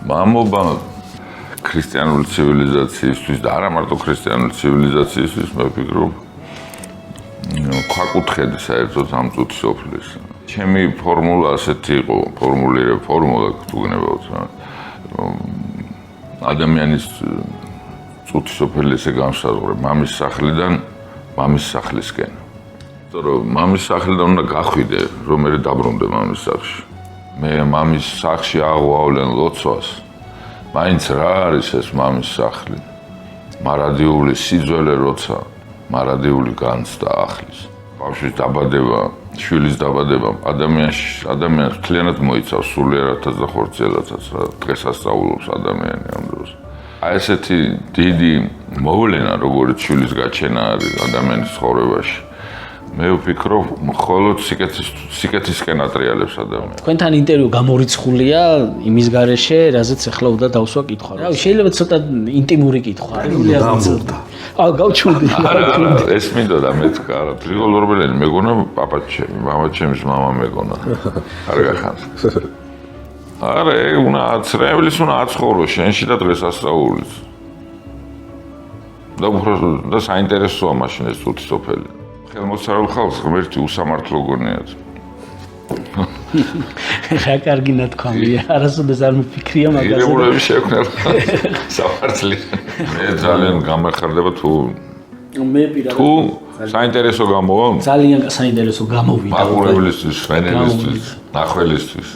მამობა ქრისტიანული ცივილიზაციისთვის და არა მარტო ქრისტიანული ცივილიზაციისთვის მე ვფიქრობ ქვაკუთხედი საერთოდ ამ წუთის ოფლის. ჩემი ფორმულა ასეთი იყო, ფორმულა თუ გნებავთ რა. ადამიანის წუთის ოფელი ესე განსაზღვრე მამის სახლიდან მამის სახლისკენ. იმიტომ რომ მამის სახლიდან უნდა გახვიდე, რომ მე დაბრუნდე მამის სახლში. მე მამის სახლში აღვავლენ ლოცვას. მაინც რა არის ეს მამის სახლი? მარადიული სიძველე როცა მარადიული განცდა ახლის. ბავშვის დაბადება, შვილის დაბადება ადამიანს მთლიანად მოიცავს სულიერადაც და ხორციელადაც რა დღეს ასწავლობს ადამიანი ამ დროს. აი ესეთი დიდი მოვლენა როგორც შვილის გაჩენა არის ადამიანის ცხოვრებაში. მე ვფიქრობ, მხოლოდ სიკეთისკენ ატრიალებს ადამიანს. თქვენთან ინტერვიუ გამორიცხულია იმის გარეშე, რაზეც ახლა უნდა დავსვა კითხვა. რა შეიძლება ცოტა ინტიმური კითხვა არის. გავჩვენდი. ეს მინდოდა მეთქა, რა. გრიგოლ ორბელიანი მეგონა პაპაჩემი, მამაჩემის მამა მეგონა. არ გახანს. არა, უნდა აცრეებლის უნდა აცხოვრო შენში და დღეს ასწაულის. და უბრალოდ და საინტერესოა მაშინ ეს წუთის ოფელი. ხელმოწერულ ხალხს ღმერთი უსამართლო გონიათ. რა კარგი ნათქვამია, არასოდეს არ მიფიქრია მაგაზე. ირებულები შეექმნა სამართლიანი. მე ძალიან გამეხარდება თუ საინტერესო გამოვა. ძალიან საინტერესო გამოვიდა. მაყურებლისთვის, ვენელისთვის, ნახველისთვის.